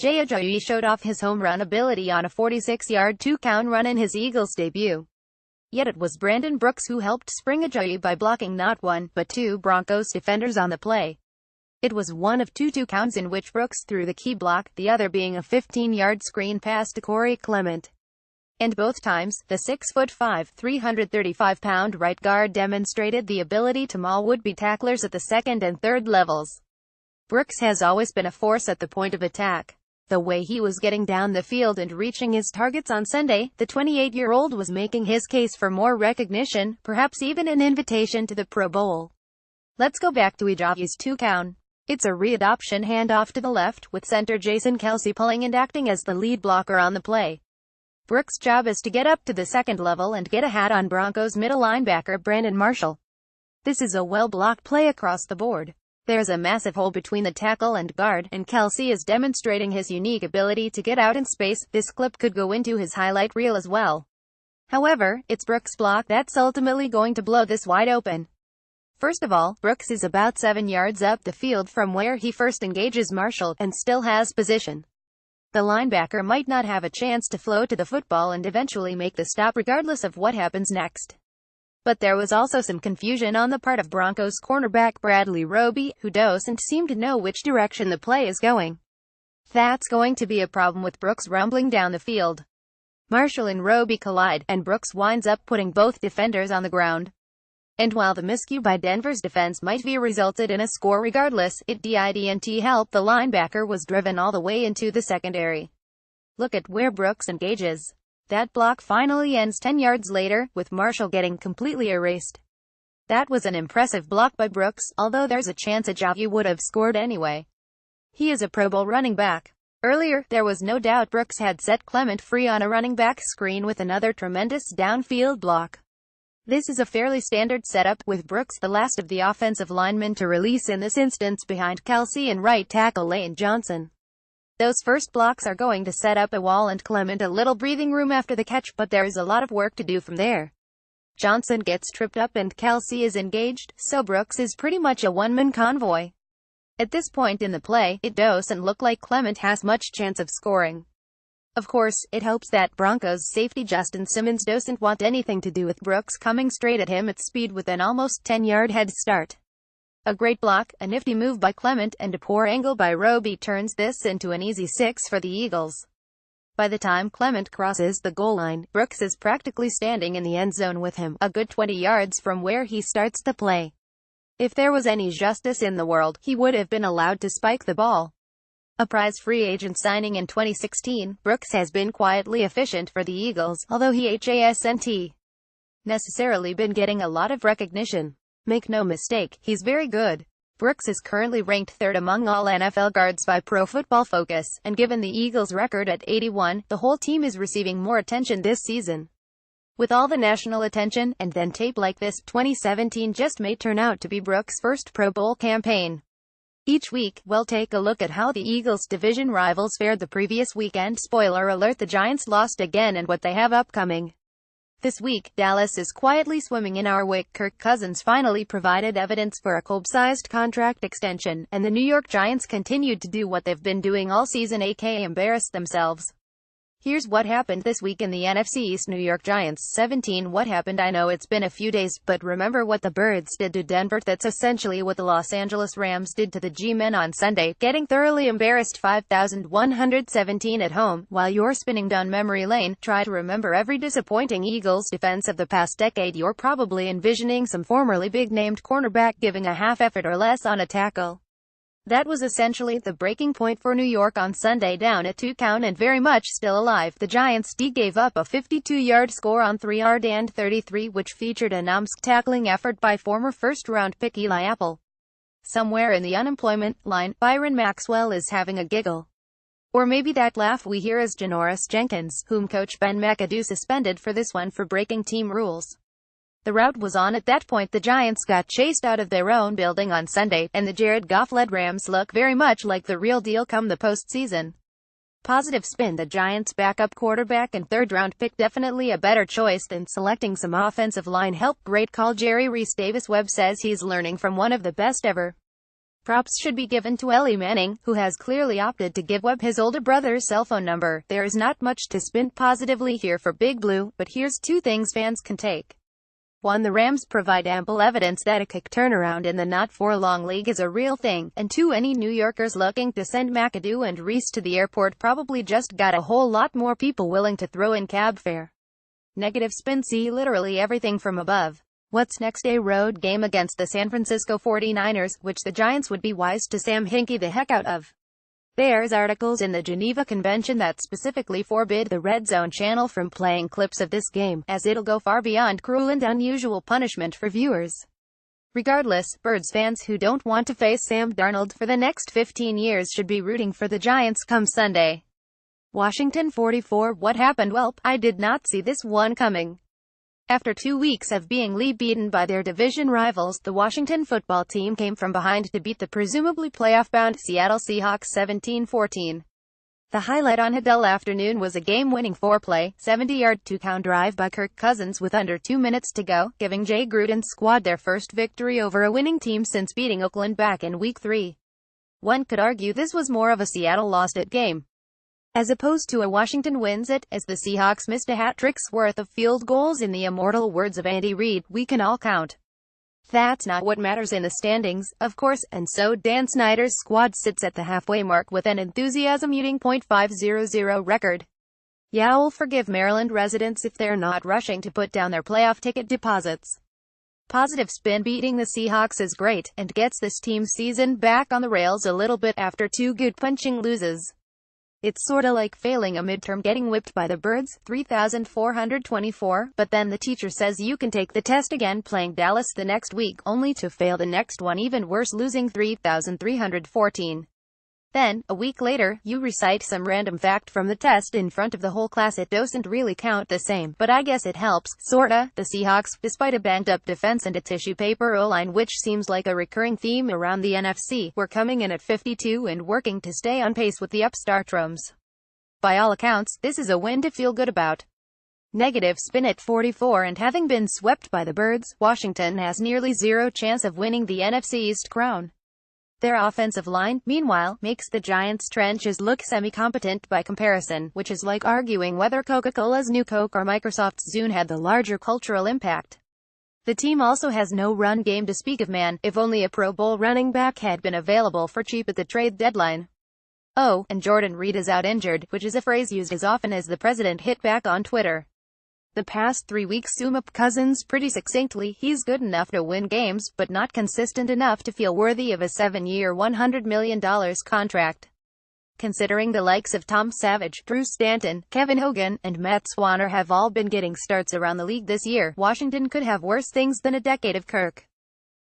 Ajayi showed off his home run ability on a 46-yard two-count run in his Eagles debut. Yet it was Brandon Brooks who helped spring Ajayi by blocking not one, but two Broncos defenders on the play. It was one of two two-counts in which Brooks threw the key block, the other being a 15-yard screen pass to Corey Clement. And both times, the 6'5", 335-pound right guard demonstrated the ability to maul would-be tacklers at the second and third levels. Brooks has always been a force at the point of attack. The way he was getting down the field and reaching his targets on Sunday, the 28-year-old was making his case for more recognition, perhaps even an invitation to the Pro Bowl. Let's go back to Ajayi's toucown. It's a readoption handoff to the left, with center Jason Kelce pulling and acting as the lead blocker on the play. Brooks' job is to get up to the second level and get a hat on Broncos middle linebacker Brandon Marshall. This is a well-blocked play across the board. There's a massive hole between the tackle and guard, and Kelce is demonstrating his unique ability to get out in space. This clip could go into his highlight reel as well. However, it's Brooks' block that's ultimately going to blow this wide open. First of all, Brooks is about 7 yards up the field from where he first engages Marshall, and still has position. The linebacker might not have a chance to flow to the football and eventually make the stop regardless of what happens next. But there was also some confusion on the part of Broncos cornerback Bradley Roby, who doesn't seem to know which direction the play is going. That's going to be a problem with Brooks rumbling down the field. Marshall and Roby collide, and Brooks winds up putting both defenders on the ground. And while the miscue by Denver's defense might be resulted in a score regardless, it didn't help. The linebacker was driven all the way into the secondary. Look at where Brooks engages. That block finally ends 10 yards later, with Marshall getting completely erased. That was an impressive block by Brooks, although there's a chance Ajayi would have scored anyway. He is a Pro Bowl running back. Earlier, there was no doubt Brooks had set Clement free on a running back screen with another tremendous downfield block. This is a fairly standard setup, with Brooks the last of the offensive linemen to release in this instance behind Kelce and right tackle Lane Johnson. Those first blocks are going to set up a wall and Clement a little breathing room after the catch, but there is a lot of work to do from there. Johnson gets tripped up and Kelce is engaged, so Brooks is pretty much a one-man convoy. At this point in the play, it doesn't look like Clement has much chance of scoring. Of course, it helps that Broncos safety Justin Simmons doesn't want anything to do with Brooks coming straight at him at speed with an almost 10-yard head start. A great block, a nifty move by Clement, and a poor angle by Roby turns this into an easy 6 for the Eagles. By the time Clement crosses the goal line, Brooks is practically standing in the end zone with him, a good 20 yards from where he starts the play. If there was any justice in the world, he would have been allowed to spike the ball. A prize free agent signing in 2016, Brooks has been quietly efficient for the Eagles, although he hasn't necessarily been getting a lot of recognition. Make no mistake, he's very good. Brooks is currently ranked third among all NFL guards by Pro Football Focus, and given the Eagles' record at 81, the whole team is receiving more attention this season. With all the national attention, and then tape like this, 2017 just may turn out to be Brooks' first Pro Bowl campaign. Each week, we'll take a look at how the Eagles' division rivals fared the previous weekend. Spoiler alert, the Giants lost again, and what they have upcoming. This week, Dallas is quietly swimming in our wake. Kirk Cousins finally provided evidence for a Kolb-sized contract extension, and the New York Giants continued to do what they've been doing all season, aka embarrass themselves. Here's what happened this week in the NFC East. New York Giants 17. What happened? I know it's been a few days, but remember what the Birds did to Denver? That's essentially what the Los Angeles Rams did to the G-Men on Sunday, getting thoroughly embarrassed 5,117 at home. While you're spinning down memory lane, try to remember every disappointing Eagles defense of the past decade. You're probably envisioning some formerly big-named cornerback giving a half effort or less on a tackle. That was essentially the breaking point for New York on Sunday, down at 2 count and very much still alive. The Giants D gave up a 52-yard score on 3rd and 33, which featured a numbskull tackling effort by former first-round pick Eli Apple. Somewhere in the unemployment line, Byron Maxwell is having a giggle. Or maybe that laugh we hear is Janoris Jenkins, whom coach Ben McAdoo suspended for this one for breaking team rules. The route was on at that point. The Giants got chased out of their own building on Sunday, and the Jared Goff-led Rams look very much like the real deal come the postseason. Positive spin. The Giants' backup quarterback and third-round pick definitely a better choice than selecting some offensive line help. Great call. Jerry Reese. Davis Webb says he's learning from one of the best ever. Props should be given to Eli Manning, who has clearly opted to give Webb his older brother's cell phone number. There is not much to spin positively here for Big Blue, but here's two things fans can take. 1. The Rams provide ample evidence that a quick turnaround in the not-for-long league is a real thing, and 2. Any New Yorkers looking to send McAdoo and Reese to the airport probably just got a whole lot more people willing to throw in cab fare. Negative spin. See literally everything from above. What's next? A road game against the San Francisco 49ers, which the Giants would be wise to Sam Hinkie the heck out of. There's articles in the Geneva Convention that specifically forbid the Red Zone channel from playing clips of this game, as it'll go far beyond cruel and unusual punishment for viewers. Regardless, Birds fans who don't want to face Sam Darnold for the next 15 years should be rooting for the Giants come Sunday. Washington 44. What happened? Welp, I did not see this one coming. After 2 weeks of being beaten by their division rivals, the Washington football team came from behind to beat the presumably playoff-bound Seattle Seahawks 17-14. The highlight on Adele afternoon was a game-winning 4-play, 70-yard toucown drive by Kirk Cousins with under 2 minutes to go, giving Jay Gruden's squad their first victory over a winning team since beating Oakland back in Week 3. One could argue this was more of a Seattle lost-it game, as opposed to a Washington wins it, as the Seahawks missed a hat-trick's worth of field goals. In the immortal words of Andy Reid, we can all count. That's not what matters in the standings, of course, and so Dan Snyder's squad sits at the halfway mark with an enthusiasm-eating .500 record. Yeah, I'll forgive Maryland residents if they're not rushing to put down their playoff ticket deposits. Positive spin. Beating the Seahawks is great, and gets this team's season back on the rails a little bit after 2 good punching loses. It's sorta like failing a midterm getting whipped by the Birds, 3,424, but then the teacher says you can take the test again playing Dallas the next week, only to fail the next one even worse, losing 3,314. Then, a week later, you recite some random fact from the test in front of the whole class. It doesn't really count the same, but I guess it helps, sorta. The Seahawks, despite a banged-up defense and a tissue paper O-line which seems like a recurring theme around the NFC, were coming in at 52 and working to stay on pace with the upstart Roms. By all accounts, this is a win to feel good about. Negative spin. At 44 and having been swept by the Birds, Washington has nearly zero chance of winning the NFC East crown. Their offensive line, meanwhile, makes the Giants' trenches look semi-competent by comparison, which is like arguing whether Coca-Cola's New Coke or Microsoft's Zune had the larger cultural impact. The team also has no run game to speak of. Man, if only a Pro Bowl running back had been available for cheap at the trade deadline. Oh, and Jordan Reed is out injured, which is a phrase used as often as the president hit back on Twitter. The past 3 weeks sum up Cousins pretty succinctly: he's good enough to win games, but not consistent enough to feel worthy of a 7-year $100 million contract. Considering the likes of Tom Savage, Drew Stanton, Kevin Hogan, and Matt Swanner have all been getting starts around the league this year, Washington could have worse things than a decade of Kirk.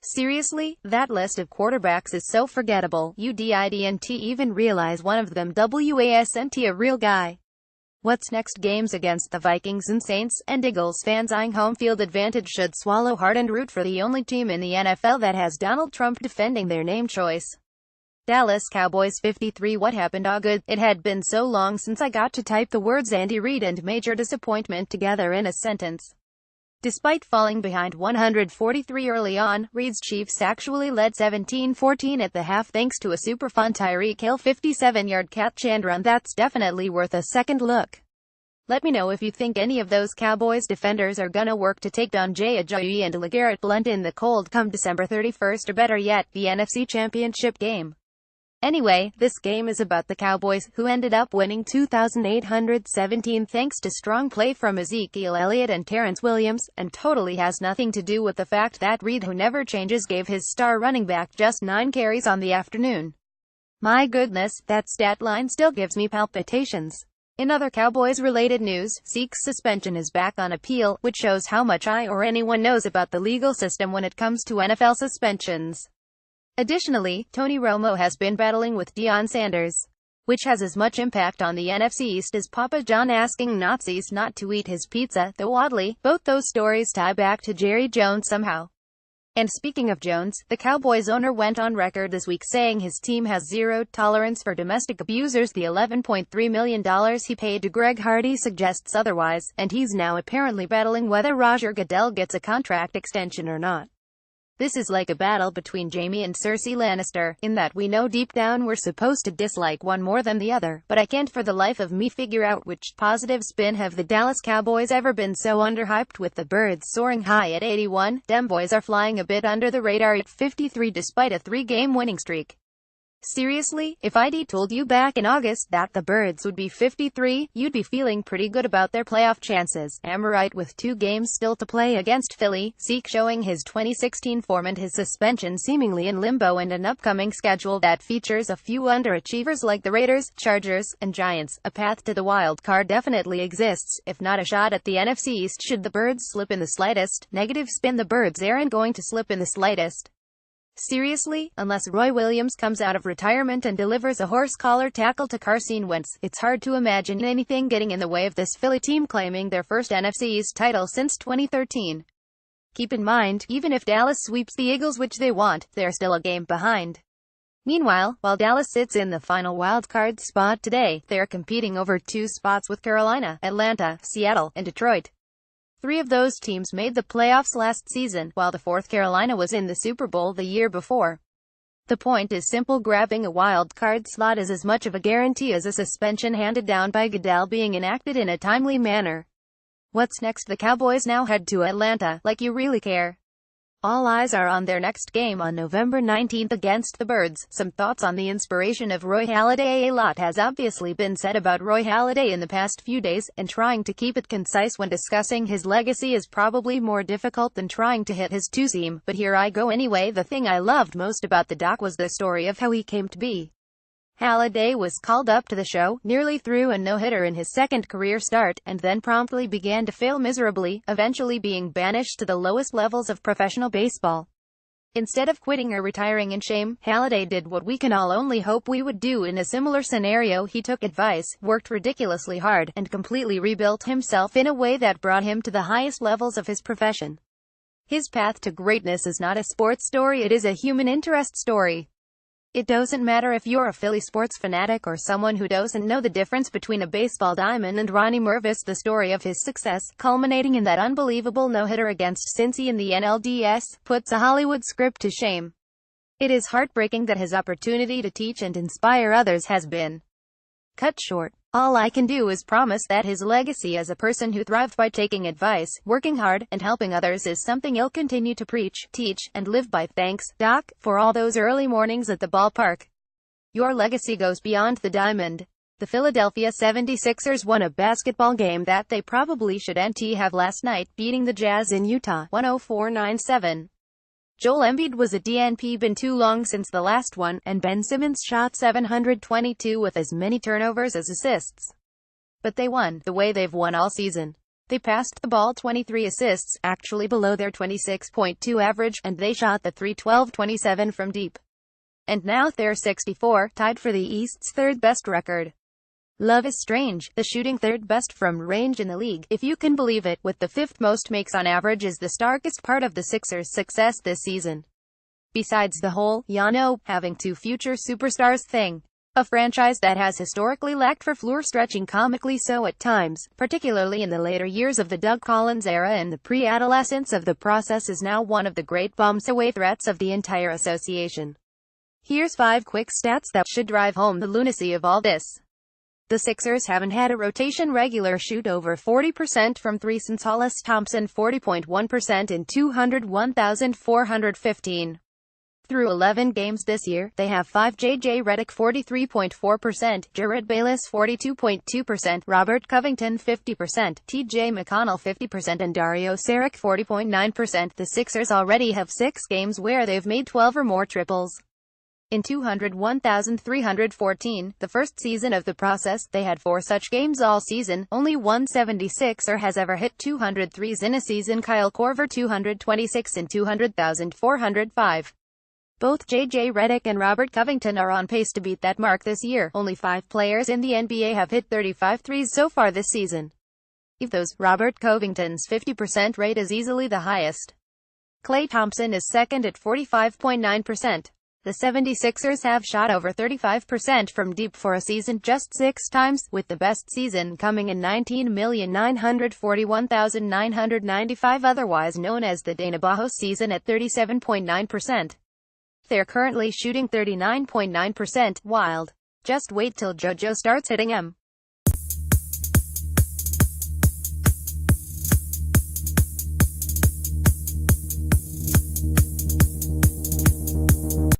Seriously, that list of quarterbacks is so forgettable, you didn't even realize one of them wasn't a real guy. What's next? Games against the Vikings and Saints, and Eagles fans eyeing home field advantage should swallow hard and root for the only team in the NFL that has Donald Trump defending their name choice. Dallas Cowboys 53. What happened? Oh good, it had been so long since I got to type the words Andy Reid and major disappointment together in a sentence. Despite falling behind 143 early on, Reid's Chiefs actually led 17-14 at the half thanks to a super fun Tyreek Hill 57-yard catch and run that's definitely worth a second look. Let me know if you think any of those Cowboys defenders are gonna work to take down Ajayi and LeGarrette Blount in the cold come December 31st, or better yet, the NFC Championship game. Anyway, this game is about the Cowboys, who ended up winning 2,817 thanks to strong play from Ezekiel Elliott and Terrence Williams, and totally has nothing to do with the fact that Reid, who never changes, gave his star running back just 9 carries on the afternoon. My goodness, that stat line still gives me palpitations. In other Cowboys-related news, Zeke's suspension is back on appeal, which shows how much I or anyone knows about the legal system when it comes to NFL suspensions. Additionally, Tony Romo has been battling with Deion Sanders, which has as much impact on the NFC East as Papa John asking Nazis not to eat his pizza, though oddly, both those stories tie back to Jerry Jones somehow. And speaking of Jones, the Cowboys owner went on record this week saying his team has zero tolerance for domestic abusers. The $11.3 million he paid to Greg Hardy suggests otherwise, and he's now apparently battling whether Roger Goodell gets a contract extension or not. This is like a battle between Jaime and Cersei Lannister, in that we know deep down we're supposed to dislike one more than the other, but I can't for the life of me figure out which positive spin have the Dallas Cowboys ever been so underhyped. With the Birds soaring high at 81, dem boys are flying a bit under the radar at 53 despite a 3-game winning streak. Seriously, if I'd told you back in August that the Birds would be 53, you'd be feeling pretty good about their playoff chances. Am I right? With 2 games still to play against Philly, Zeke showing his 2016 form and his suspension seemingly in limbo, and an upcoming schedule that features a few underachievers like the Raiders, Chargers, and Giants, a path to the wild card definitely exists, if not a shot at the NFC East should the Birds slip in the slightest. Negative spin: the Birds aren't going to slip in the slightest. Seriously, unless Roy Williams comes out of retirement and delivers a horse-collar tackle to Carson Wentz, it's hard to imagine anything getting in the way of this Philly team claiming their first NFC East title since 2013. Keep in mind, even if Dallas sweeps the Eagles, which they want, they're still a game behind. Meanwhile, while Dallas sits in the final wildcard spot today, they're competing over 2 spots with Carolina, Atlanta, Seattle, and Detroit. 3 of those teams made the playoffs last season, while the 4th, Carolina, was in the Super Bowl the year before. The point is simple: grabbing a wild card slot is as much of a guarantee as a suspension handed down by Goodell being enacted in a timely manner. What's next? The Cowboys now head to Atlanta. Like you really care. All eyes are on their next game on November 19th against the Birds. Some thoughts on the inspiration of Roy Halladay. A lot has obviously been said about Roy Halladay in the past few days, and trying to keep it concise when discussing his legacy is probably more difficult than trying to hit his two-seam, but here I go anyway. The thing I loved most about the doc was the story of how he came to be. Halladay was called up to the show, nearly threw a no-hitter in his second career start, and then promptly began to fail miserably, eventually being banished to the lowest levels of professional baseball. Instead of quitting or retiring in shame, Halladay did what we can all only hope we would do in a similar scenario. He took advice, worked ridiculously hard, and completely rebuilt himself in a way that brought him to the highest levels of his profession. His path to greatness is not a sports story, it is a human interest story. It doesn't matter if you're a Philly sports fanatic or someone who doesn't know the difference between a baseball diamond and Ronnie Mervis. The story of his success, culminating in that unbelievable no-hitter against Cincy in the NLDS, puts a Hollywood script to shame. It is heartbreaking that his opportunity to teach and inspire others has been cut short. All I can do is promise that his legacy as a person who thrived by taking advice, working hard, and helping others is something he'll continue to preach, teach, and live by. Thanks, Doc, for all those early mornings at the ballpark. Your legacy goes beyond the diamond. The Philadelphia 76ers won a basketball game that they probably shouldn't have last night, beating the Jazz in Utah, 104-97. Joel Embiid was a DNP. Been too long since the last one, and Ben Simmons shot 722 with as many turnovers as assists. But they won, the way they've won all season. They passed the ball 23 assists, actually below their 26.2 average, and they shot the 3-12-27 from deep. And now they're 64, tied for the East's 3rd best record. Love is strange, the shooting 3rd best from range in the league, if you can believe it, with the 5th most makes on average, is the starkest part of the Sixers' success this season. Besides the whole, having 2 future superstars thing. A franchise that has historically lacked for floor stretching, comically so at times, particularly in the later years of the Doug Collins era and the pre-adolescence of the process, is now one of the great bombs-away threats of the entire association. Here's 5 quick stats that should drive home the lunacy of all this. The Sixers haven't had a rotation regular shoot over 40% from 3 since Hollis Thompson, 40.1% in 201,415. Through 11 games this year, they have 5 J.J. Redick, 43.4%, Jared Bayless, 42.2%, Robert Covington, 50%, T.J. McConnell, 50%, and Dario Saric, 40.9%. The Sixers already have 6 games where they've made 12 or more triples. In 201,314, the first season of the process, they had 4 such games all season. Only one 76er has ever hit 200 threes in a season: Kyle Korver, 226 in 200,405. Both J.J. Redick and Robert Covington are on pace to beat that mark this year. Only 5 players in the NBA have hit 35 threes so far this season. Of those, Robert Covington's 50% rate is easily the highest. Klay Thompson is second at 45.9%. The 76ers have shot over 35% from deep for a season just 6 times, with the best season coming in 19,941,995, otherwise known as the Dana Bajos season, at 37.9%. They're currently shooting 39.9%, wild. Just wait till JoJo starts hitting 'em.